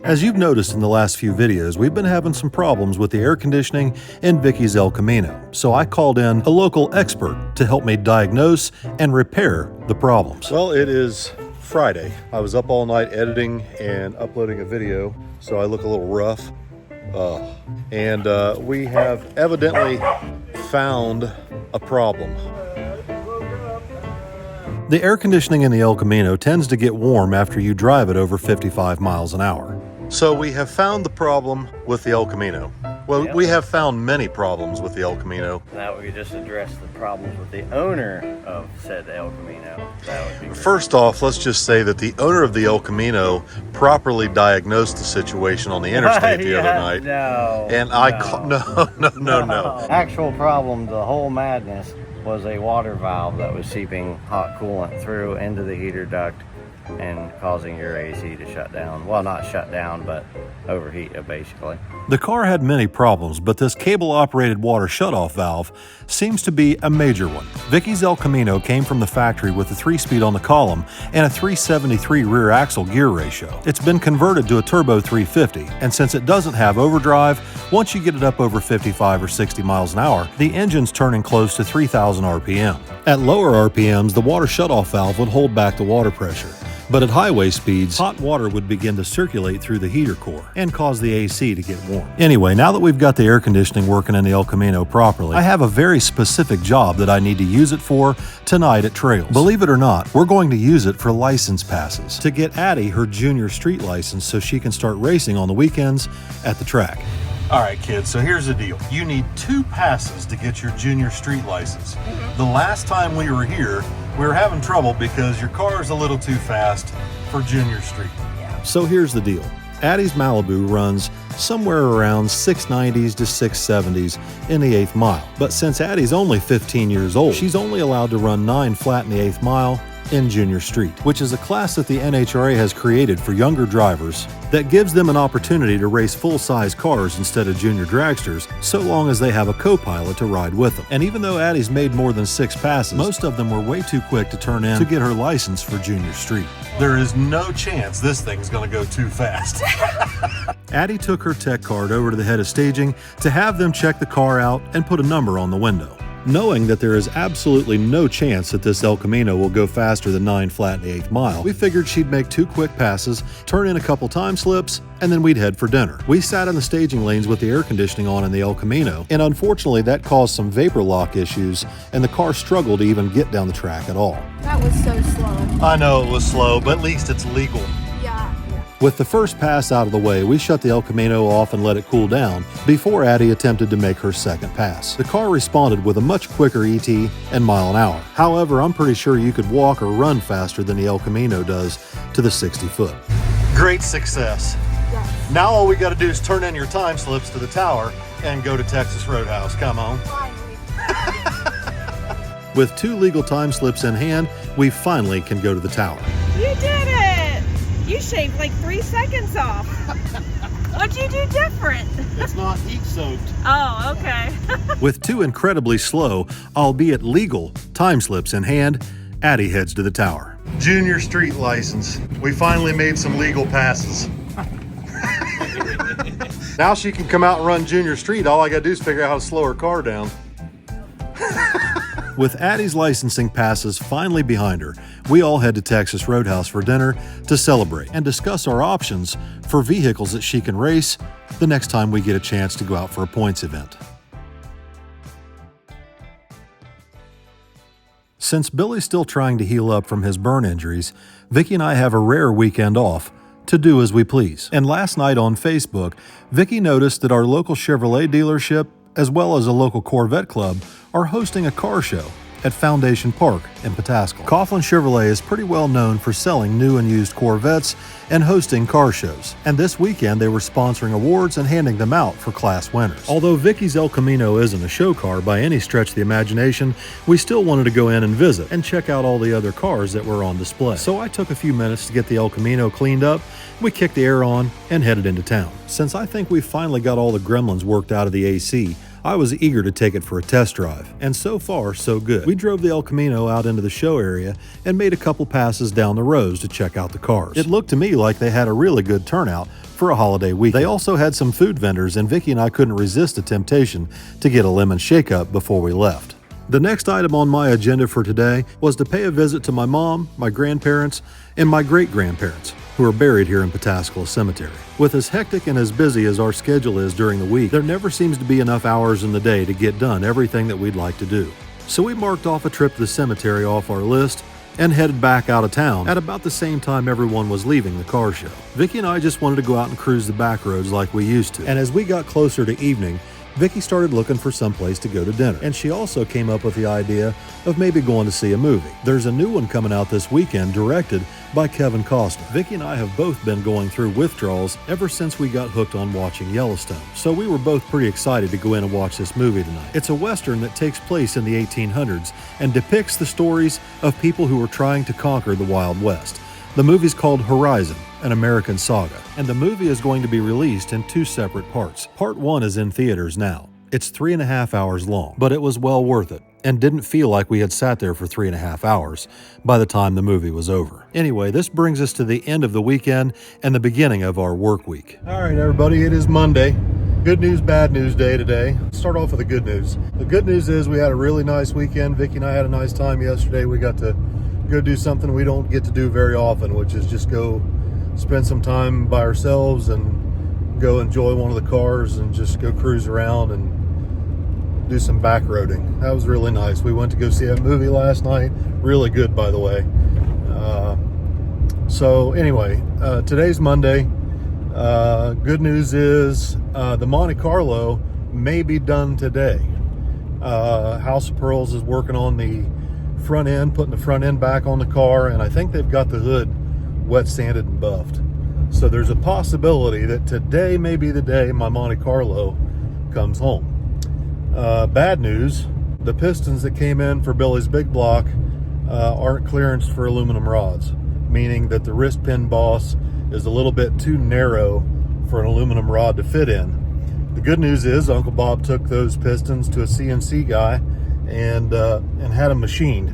As you've noticed in the last few videos, we've been having some problems with the air conditioning in Vicky's El Camino, so I called in a local expert to help me diagnose and repair the problems. Well, it is Friday. I was up all night editing and uploading a video, so I look a little rough. And we have evidently found a problem. The air conditioning in the El Camino tends to get warm after you drive it over 55 miles an hour. So we have found the problem with the El Camino. Well, Yep. we have found many problems with the El Camino. Now we could just address the problems with the owner of said El Camino. That would be great. First off, let's just say that the owner of the El Camino properly diagnosed the situation on the interstate the other night. No. And no. Actual problem, the whole madness, was a water valve that was seeping hot coolant through into the heater duct and causing your AC to shut down. Well, not shut down, but overheat, basically. The car had many problems, but this cable-operated water shutoff valve seems to be a major one. Vicky's El Camino came from the factory with a 3-speed on the column and a 373 rear axle gear ratio. It's been converted to a turbo 350, and since it doesn't have overdrive, once you get it up over 55 or 60 miles an hour, the engine's turning close to 3,000 RPM. At lower RPMs, the water shutoff valve would hold back the water pressure. But at highway speeds, hot water would begin to circulate through the heater core and cause the AC to get warm. Anyway, now that we've got the air conditioning working in the El Camino properly, I have a very specific job that I need to use it for tonight at Trails. Believe it or not, we're going to use it for license passes to get Addie her junior street license so she can start racing on the weekends at the track. All right, kids, so here's the deal. You need 2 passes to get your junior street license. The last time we were here, we were having trouble because your car is a little too fast for junior street. So here's the deal. Addie's Malibu runs somewhere around 690s to 670s in the 8th mile. But since Addie's only 15 years old, she's only allowed to run 9 flat in the 8th mile in Junior Street, which is a class that the NHRA has created for younger drivers that gives them an opportunity to race full-size cars instead of junior dragsters, so long as they have a co-pilot to ride with them. And even though Addie's made more than 6 passes, most of them were way too quick to turn in to get her license for Junior Street. There is no chance this thing's gonna go too fast. Addie took her tech card over to the head of staging to have them check the car out and put a number on the window. Knowing that there is absolutely no chance that this El Camino will go faster than 9 flat in the 8th mile, we figured she'd make 2 quick passes, turn in a couple time slips, and then we'd head for dinner. We sat in the staging lanes with the air conditioning on in the El Camino, and unfortunately that caused some vapor lock issues, and the car struggled to even get down the track at all. That was so slow. I know it was slow, but at least it's legal. Yeah. With the first pass out of the way, we shut the El Camino off and let it cool down before Addie attempted to make her second pass. The car responded with a much quicker ET and mile an hour. However, I'm pretty sure you could walk or run faster than the El Camino does to the 60-foot. Great success. Yes. Now all we got to do is turn in your time slips to the tower and go to Texas Roadhouse. Come on. Finally. With 2 legal time slips in hand, we finally can go to the tower. You did it! You shaved like 3 seconds off. What'd you do different? It's not heat soaked. Oh, okay. With 2 incredibly slow, albeit legal, time slips in hand, Addie heads to the tower. Junior street license. We finally made some legal passes. Now she can come out and run junior street. All I gotta do is figure out how to slow her car down. With Addie's licensing passes finally behind her, we all head to Texas Roadhouse for dinner to celebrate and discuss our options for vehicles that she can race the next time we get a chance to go out for a points event. Since Billy's still trying to heal up from his burn injuries, Vicky and I have a rare weekend off to do as we please. And last night on Facebook, Vicky noticed that our local Chevrolet dealership, as well as a local Corvette club, are hosting a car show at Foundation Park in Pataskal. Coughlin Chevrolet is pretty well known for selling new and used Corvettes and hosting car shows. And this weekend they were sponsoring awards and handing them out for class winners. Although Vicky's El Camino isn't a show car by any stretch of the imagination, we still wanted to go in and visit and check out all the other cars that were on display. So I took a few minutes to get the El Camino cleaned up, we kicked the air on, and headed into town. Since I think we finally got all the gremlins worked out of the AC, I was eager to take it for a test drive, and so far, so good. We drove the El Camino out into the show area and made a couple passes down the rows to check out the cars. It looked to me like they had a really good turnout for a holiday week. They also had some food vendors, and Vicky and I couldn't resist the temptation to get a lemon shake-up before we left. The next item on my agenda for today was to pay a visit to my mom, my grandparents, and my great-grandparents, who are buried here in Pataskala Cemetery. With as hectic and as busy as our schedule is during the week, there never seems to be enough hours in the day to get done everything that we'd like to do. So we marked off a trip to the cemetery off our list and headed back out of town at about the same time everyone was leaving the car show. Vicky and I just wanted to go out and cruise the back roads like we used to. And as we got closer to evening, Vicky started looking for someplace to go to dinner. And she also came up with the idea of maybe going to see a movie. There's a new one coming out this weekend directed by Kevin Costner. Vicky and I have both been going through withdrawals ever since we got hooked on watching Yellowstone. So we were both pretty excited to go in and watch this movie tonight. It's a Western that takes place in the 1800s and depicts the stories of people who were trying to conquer the Wild West. The movie's called Horizon, an American Saga, and the movie is going to be released in 2 separate parts. Part 1 is in theaters now. It's 3.5 hours long, but it was well worth it, and didn't feel like we had sat there for 3.5 hours by the time the movie was over. Anyway, this brings us to the end of the weekend and the beginning of our work week. All right, everybody, it is Monday. Good news, bad news day today. Let's start off with the good news. The good news is we had a really nice weekend. Vicky and I had a nice time yesterday. We got to go do something we don't get to do very often, which is just go spend some time by ourselves and go enjoy one of the cars and just go cruise around and do some back roading. That was really nice. We went to go see a movie last night. Really good, by the way. So anyway, today's Monday. Good news is the Monte Carlo may be done today. House of Pearls is working on the front end, putting the front end back on the car, and I think they've got the hood wet sanded and buffed. So there's a possibility that today may be the day my Monte Carlo comes home. Bad news, the pistons that came in for Billy's big block aren't clearanced for aluminum rods, meaning that the wrist pin boss is a little bit too narrow for an aluminum rod to fit in. The good news is Uncle Bob took those pistons to a CNC guy and had them machined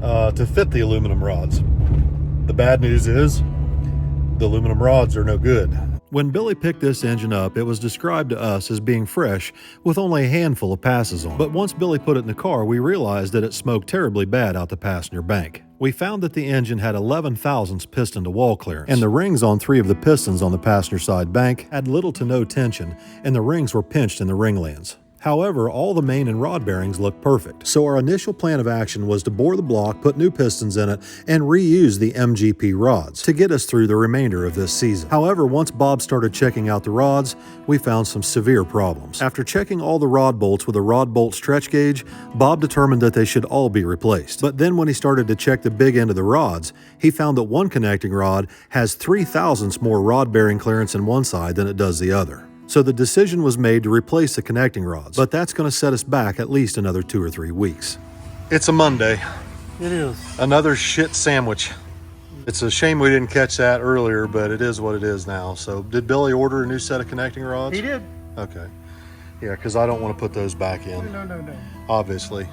to fit the aluminum rods. The bad news is the aluminum rods are no good. When Billy picked this engine up, it was described to us as being fresh with only a handful of passes on. But once Billy put it in the car, we realized that it smoked terribly bad out the passenger bank. We found that the engine had 11 thousandths piston to wall clearance, and the rings on 3 of the pistons on the passenger side bank had little to no tension, and the rings were pinched in the ringlands. However, all the main and rod bearings looked perfect. So our initial plan of action was to bore the block, put new pistons in it, and reuse the MGP rods to get us through the remainder of this season. However, once Bob started checking out the rods, we found some severe problems. After checking all the rod bolts with a rod bolt stretch gauge, Bob determined that they should all be replaced. But then when he started to check the big end of the rods, he found that one connecting rod has 3 thousandths more rod bearing clearance in one side than it does the other. So the decision was made to replace the connecting rods, but that's going to set us back at least another 2 or 3 weeks. It's a Monday. It is. Another shit sandwich. It's a shame we didn't catch that earlier, but it is what it is now. So did Billy order a new set of connecting rods? He did. Okay. Yeah, because I don't want to put those back in. No. Obviously.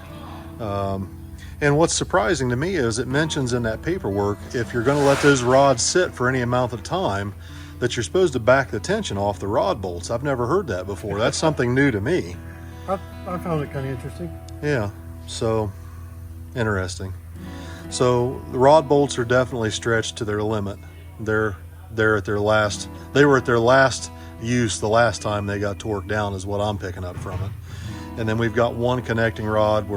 And what's surprising to me is it mentions in that paperwork, if you're going to let those rods sit for any amount of time, that you're supposed to back the tension off the rod bolts. I've never heard that before. That's something new to me. I found it kind of interesting. Yeah, so interesting. So the rod bolts are definitely stretched to their limit. They're at their last. They were at their last use the last time they got torqued down, is what I'm picking up from it. And then we've got one connecting rod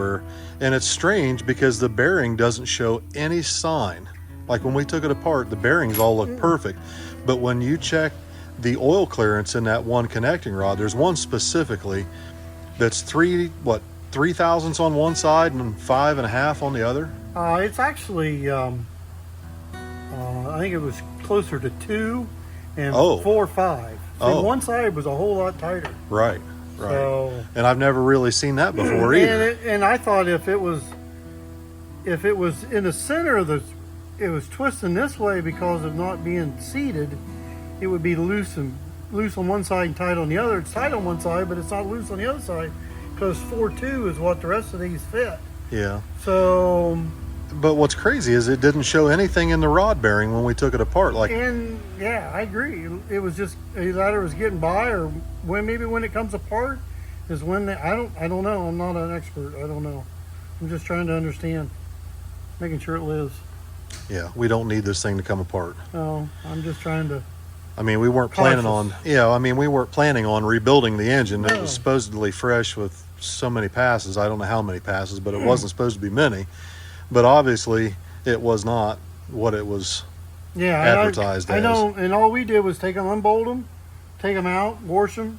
and it's strange because the bearing doesn't show any sign. Like when we took it apart, the bearings all look perfect. But when you check the oil clearance in that one connecting rod, there's one specifically that's 3 thousandths on one side and 5.5 on the other. It's actually, I think it was closer to 2 and 4 5. So one side was a whole lot tighter. Right. So, and I've never really seen that before either. And I thought if it was in the center of it was twisting this way because of not being seated, it would be loose on one side and tight on the other. It's tight on one side, but it's not loose on the other side because 4.2 is what the rest of these fit. Yeah. So But what's crazy is it didn't show anything in the rod bearing when we took it apart. Like, And yeah, I agree. It was just either it was getting by, or maybe when it comes apart is when I don't know. I'm not an expert. I don't know. I'm just trying to understand, making sure it lives. yeah, we don't need this thing to come apart. No, I'm just trying to. I mean, we weren't planning on, we weren't planning on rebuilding the engine. It No. was supposedly fresh with so many passes. I don't know how many passes, but it wasn't supposed to be many. But obviously, it was not what it was advertised I as. know, and all we did was take them, unbolt them, take them out, wash them,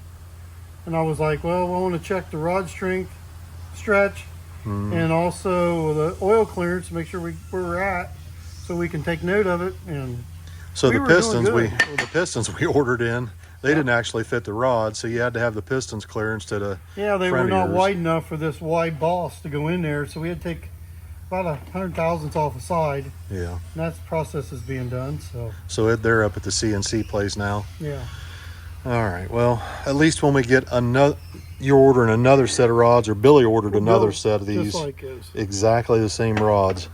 and I was like, well, I want to check the rod strength, stretch, and also the oil clearance, make sure where we're at, so we can take note of it. And So we the were doing pistons good. we ordered in, they didn't actually fit the rod, so you had to have the pistons clear instead of Yeah, they were front of not yours. wide enough for this wide boss to go in there, so we had to take about 100 thousandths off the side, Yeah. and that process is being done. So They're up at the CNC place now. yeah, All right. Well, at least when we get another, you're ordering another set of rods, or Billy ordered another set of these, just like this. exactly the same rods.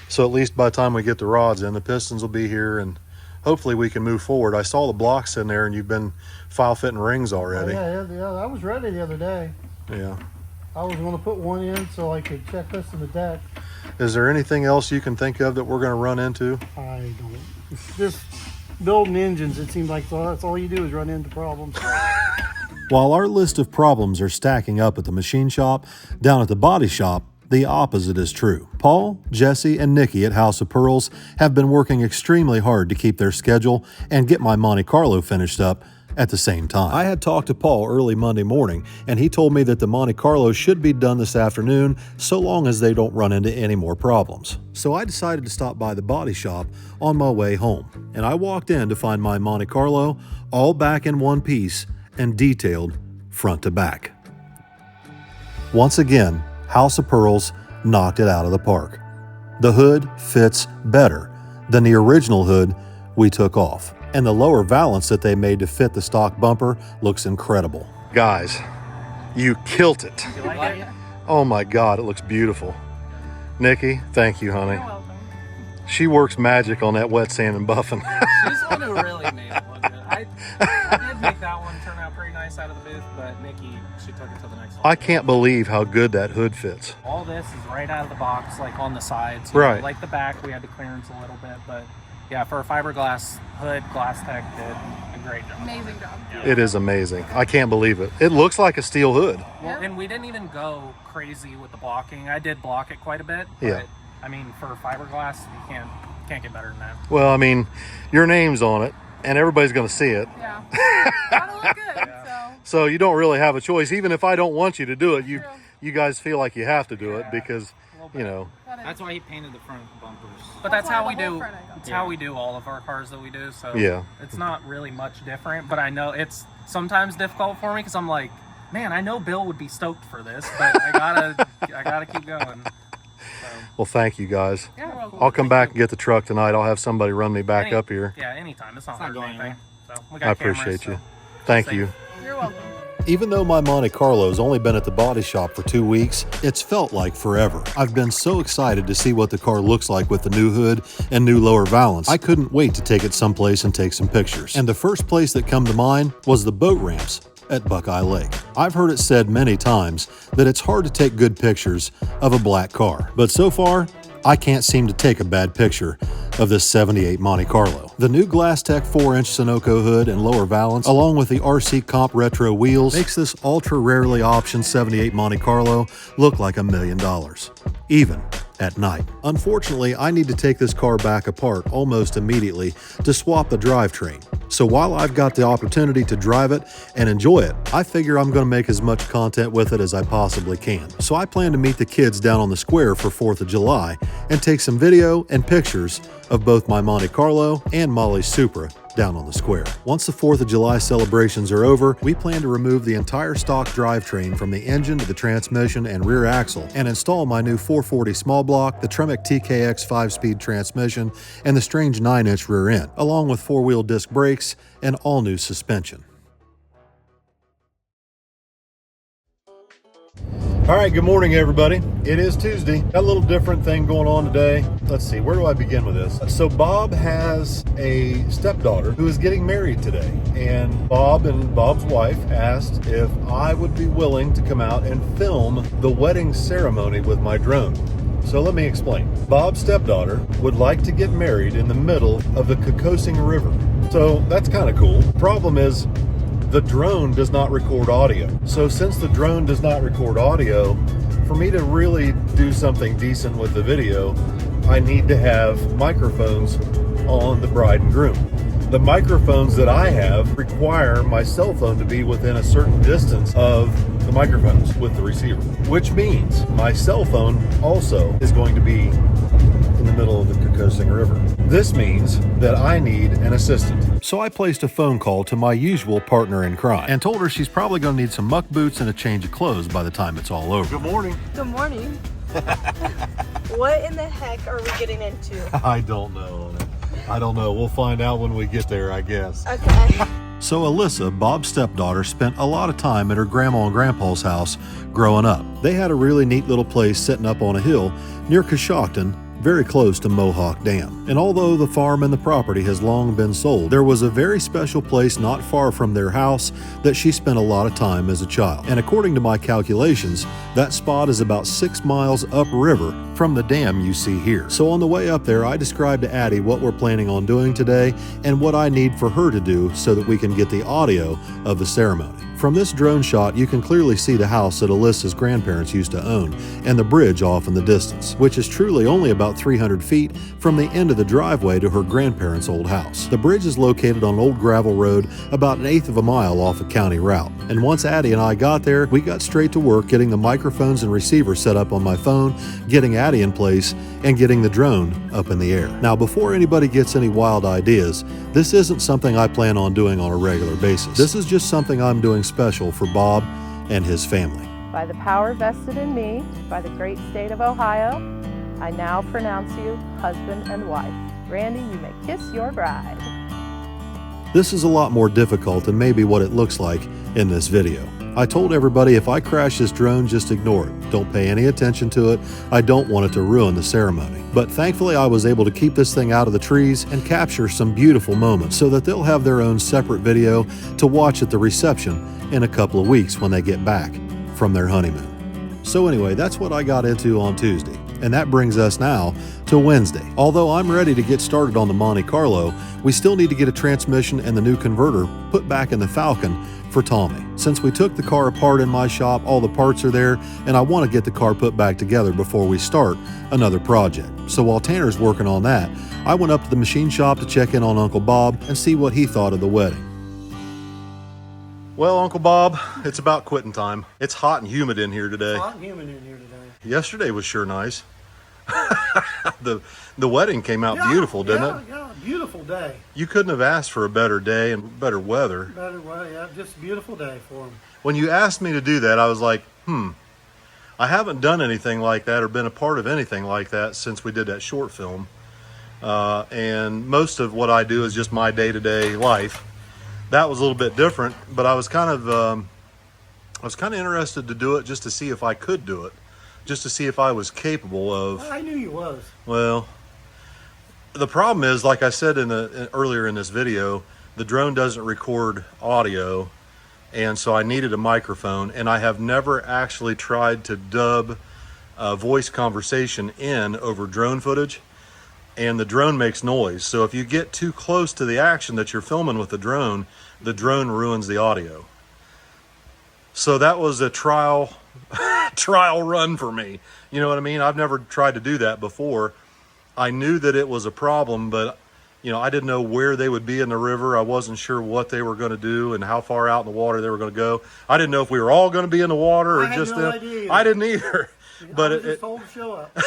So at least by the time we get the rods in, the pistons will be here, and hopefully we can move forward. I saw the blocks in there, and you've been file fitting rings already. Yeah, I was ready the other day. Yeah. I was going to put one in so I could check this in the deck. Is there anything else you can think of that we're going to run into? I don't. It's just building engines. It seems like that's all you do is run into problems. While our list of problems are stacking up at the machine shop, down at the body shop, the opposite is true. Paul, Jesse, and Nikki at House of Pearls have been working extremely hard to keep their schedule and get my Monte Carlo finished up at the same time. I had talked to Paul early Monday morning, and he told me that the Monte Carlo should be done this afternoon so long as they don't run into any more problems. So I decided to stop by the body shop on my way home, and I walked in to find my Monte Carlo all back in one piece and detailed front to back. Once again, House of Pearls knocked it out of the park. The hood fits better than the original hood we took off, and the lower valance that they made to fit the stock bumper looks incredible. Guys, you killed it. You like it? Oh my God, it looks beautiful. Nikki, thank you, honey. You're welcome. She works magic on that wet sand and buffing. She's the one who really made it look good. I did make that one turn out pretty nice out of the booth, but Nikki, she took it to the next level. I can't believe how good that hood fits. All this is right out of the box, like on the sides. Right. Know, like the back, we had to clearance a little bit, but yeah, for a fiberglass hood, GlassTek did a great job. Amazing job. It is amazing. I can't believe it. It looks like a steel hood. Well, and we didn't even go crazy with the blocking. I did block it quite a bit, but Yeah. I mean, for fiberglass, you can't get better than that. Well, I mean, your name's on it, and everybody's going to see it. Yeah. Gotta look good. So you don't really have a choice. Even if I don't want you to do it, you True. you guys feel like you have to do it Yeah. because, you know. That's why he painted the front bumpers. But that's why how the we whole do. front I got. It's how we do all of our cars that we do. So Yeah. it's not really much different. But I know it's sometimes difficult for me because I'm like, man, I know Bill would be stoked for this, but I gotta keep going. So, Well, thank you guys. yeah, cool. I'll come back and get the truck tonight. I'll have somebody run me back up here. Yeah, anytime. It's not not hurting going anything. So we I got cameras, appreciate you. so Thank safe. you. You're welcome. Even though my Monte Carlo's only been at the body shop for 2 weeks, it's felt like forever. I've been so excited to see what the car looks like with the new hood and new lower valance. I couldn't wait to take it someplace and take some pictures. And the first place that come to mind was the boat ramps at Buckeye Lake. I've heard it said many times that it's hard to take good pictures of a black car, but so far, I can't seem to take a bad picture of this 78 Monte Carlo. The new GlassTek 4-inch Sunoco hood and lower valance, along with the RC Comp Retro wheels, makes this ultra rarely optioned 78 Monte Carlo look like $1 million, even at night. Unfortunately, I need to take this car back apart almost immediately to swap the drivetrain. So while I've got the opportunity to drive it and enjoy it, I figure I'm going to make as much content with it as I possibly can. So I plan to meet the kids down on the square for 4th of July and take some video and pictures of both my Monte Carlo and Molly's Supra down on the square. Once the 4th of July celebrations are over, we plan to remove the entire stock drivetrain from the engine to the transmission and rear axle and install my new 440 small block, the Tremec TKX 5-speed transmission, and the strange 9-inch rear end, along with 4-wheel disc brakes and all new suspension. All right, good morning, everybody. It is Tuesday. Got a little different thing going on today. Let's see, where do I begin with this? So Bob has a stepdaughter who is getting married today. And Bob and Bob's wife asked if I would be willing to come out and film the wedding ceremony with my drone. So let me explain. Bob's stepdaughter would like to get married in the middle of the Kokosing River. So that's kind of cool. Problem is, the drone does not record audio. So since the drone does not record audio, for me to really do something decent with the video, I need to have microphones on the bride and groom. The microphones that I have require my cell phone to be within a certain distance of the microphones with the receiver, which means my cell phone also is going to be in the middle of the Kokosing River. This means that I need an assistant. So I placed a phone call to my usual partner in crime and told her she's probably going to need some muck boots and a change of clothes by the time it's all over. Good morning. Good morning. What in the heck are we getting into? I don't know. I don't know. We'll find out when we get there, I guess. Okay. So Alyssa, Bob's stepdaughter, spent a lot of time at her grandma and grandpa's house growing up. They had a really neat little place sitting up on a hill near Coshocton, very close to Mohawk Dam. And although the farm and the property has long been sold, there was a very special place not far from their house that she spent a lot of time as a child. And according to my calculations, that spot is about 6 miles upriver from the dam you see here. So on the way up there, I described to Addie what we're planning on doing today and what I need for her to do so that we can get the audio of the ceremony. From this drone shot, you can clearly see the house that Alyssa's grandparents used to own and the bridge off in the distance, which is truly only about 300 feet from the end of the driveway to her grandparents' old house. The bridge is located on Old Gravel Road about 1/8 of a mile off a county route. And once Addie and I got there, we got straight to work getting the microphones and receiver set up on my phone, getting Addie in place, and getting the drone up in the air. Now, before anybody gets any wild ideas, this isn't something I plan on doing on a regular basis. This is just something I'm doing special for Bob and his family. By the power vested in me by the great state of Ohio, I now pronounce you husband and wife. Randy, you may kiss your bride. This is a lot more difficult than maybe what it looks like in this video. I told everybody if I crash this drone, just ignore it. Don't pay any attention to it. I don't want it to ruin the ceremony. But thankfully I was able to keep this thing out of the trees and capture some beautiful moments so that they'll have their own separate video to watch at the reception in a couple of weeks when they get back from their honeymoon. So anyway, that's what I got into on Tuesday. And that brings us now to Wednesday. Although I'm ready to get started on the Monte Carlo, we still need to get a transmission and the new converter put back in the Falcon for Tommy. Since we took the car apart in my shop, all the parts are there, and I want to get the car put back together before we start another project. So while Tanner's working on that, I went up to the machine shop to check in on Uncle Bob and see what he thought of the wedding. Well, Uncle Bob, it's about quitting time. It's hot and humid in here today. It's hot and humid in here today. Yesterday was sure nice. The wedding came out beautiful, didn't it? Yeah, beautiful day. You couldn't have asked for a better day and better weather. Better way, yeah, just a beautiful day for him. When you asked me to do that, I was like, I haven't done anything like that or been a part of anything like that since we did that short film. And most of what I do is just my day-to-day life. That was a little bit different, but I was kind of interested to do it just to see if I could do it. Just to see if I was capable of. I knew you was. Well, the problem is, like I said earlier in this video, the drone doesn't record audio, and so I needed a microphone, and I have never actually tried to dub a voice conversation in over drone footage, and the drone makes noise. So if you get too close to the action that you're filming with the drone ruins the audio. So that was a trial run for me. You know what I mean? I've never tried to do that before. I knew that it was a problem, but I didn't know where they would be in the river. I wasn't sure what they were going to do and how far out in the water they were going to go. I didn't know if we were all going to be in the water or just them. Idea. I didn't either. But I was just told to show up.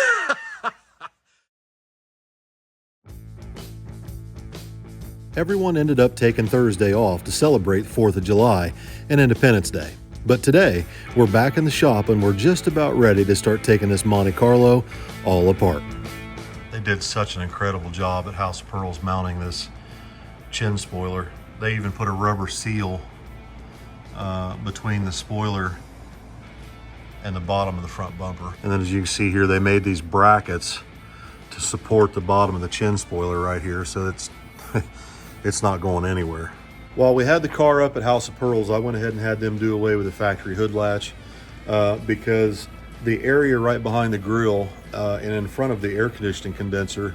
Everyone ended up taking Thursday off to celebrate 4th of July and Independence Day. But today, we're back in the shop and we're just about ready to start taking this Monte Carlo all apart. They did such an incredible job at House of Pearls mounting this chin spoiler. They even put a rubber seal between the spoiler and the bottom of the front bumper. And then as you can see here, they made these brackets to support the bottom of the chin spoiler right here, so it's it's not going anywhere. While we had the car up at House of Pearls, I went ahead and had them do away with the factory hood latch because the area right behind the grill and in front of the air conditioning condenser,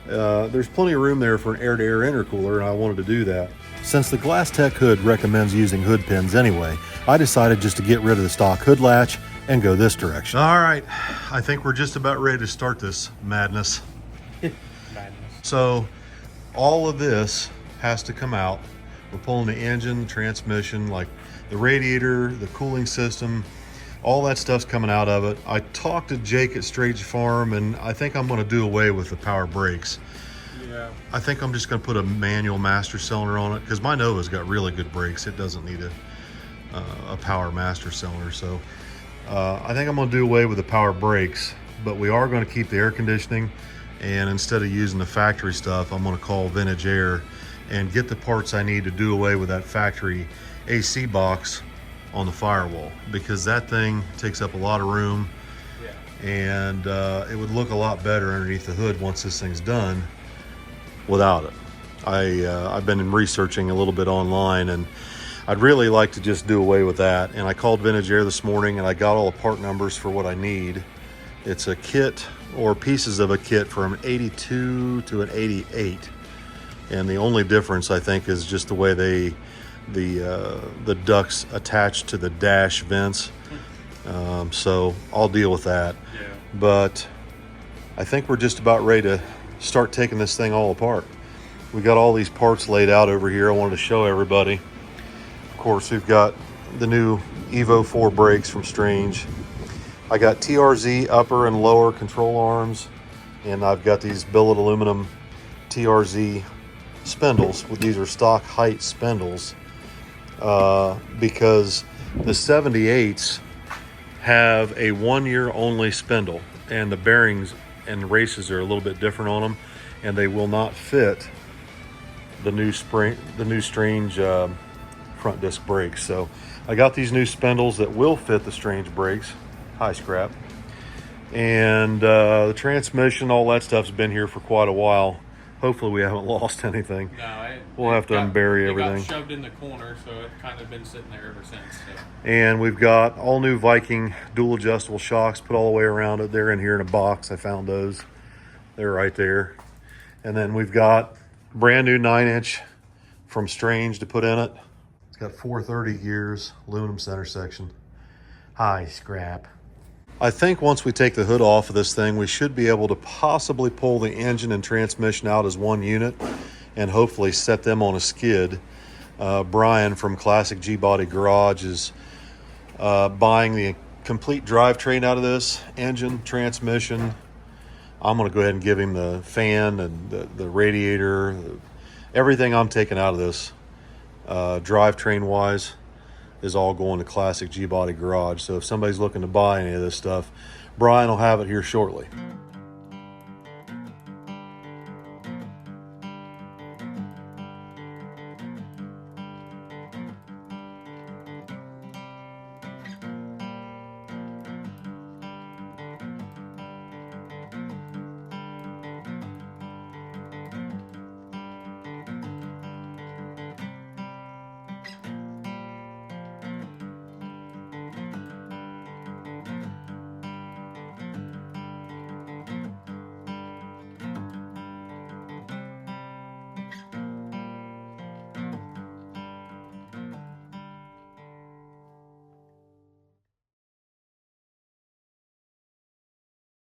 there's plenty of room there for an air-to-air intercooler, and I wanted to do that. Since the GlassTek hood recommends using hood pins anyway, I decided just to get rid of the stock hood latch and go this direction. All right, I think we're just about ready to start this madness. So all of this has to come out. We're pulling the engine, the transmission, like the radiator, the cooling system, all that stuff's coming out of it. I talked to Jake at Straight Farm, and I think I'm gonna do away with the power brakes. Yeah. I think I'm just gonna put a manual master cylinder on it because my Nova's got really good brakes. It doesn't need a power master cylinder. So I think I'm gonna do away with the power brakes, but we are gonna keep the air conditioning. And instead of using the factory stuff, I'm gonna call Vintage Air and get the parts I need to do away with that factory AC box on the firewall, because that thing takes up a lot of room. Yeah. And it would look a lot better underneath the hood once this thing's done without it. I've been researching a little bit online, and I'd really like to just do away with that. And I called Vintage Air this morning, and I got all the part numbers for what I need. It's a kit or pieces of a kit from an 82 to an 88. And the only difference, I think, is just the way the ducts attach to the dash vents. So I'll deal with that. Yeah. But I think we're just about ready to start taking this thing all apart. We got all these parts laid out over here. I wanted to show everybody. Of course, we've got the new Evo 4 brakes from Strange. I got TRZ upper and lower control arms, and I've got these billet aluminum TRZ spindles. These are stock height spindles because the 78s have a 1 year only spindle, and the bearings and races are a little bit different on them, and they will not fit the new Strange front disc brakes. So I got these new spindles that will fit the Strange brakes. Hi, Scrap. And the transmission, all that stuff's been here for quite a while. Hopefully we haven't lost anything. No, we'll have to unbury everything. It got shoved in the corner, so it's kind of been sitting there ever since. So. And we've got all new Viking dual adjustable shocks put all the way around it. They're in here in a box. I found those. They're right there. And then we've got brand new 9-inch from Strange to put in it. It's got 430 gears, aluminum center section. Hi, Scrap. I think once we take the hood off of this thing, we should be able to possibly pull the engine and transmission out as one unit and hopefully set them on a skid. Brian from Classic G-Body Garage is buying the complete drivetrain out of this, engine, transmission. I'm going to go ahead and give him the fan and the radiator, everything I'm taking out of this drivetrain-wise is all going to Classic G-Body Garage. So if somebody's looking to buy any of this stuff, Brian will have it here shortly.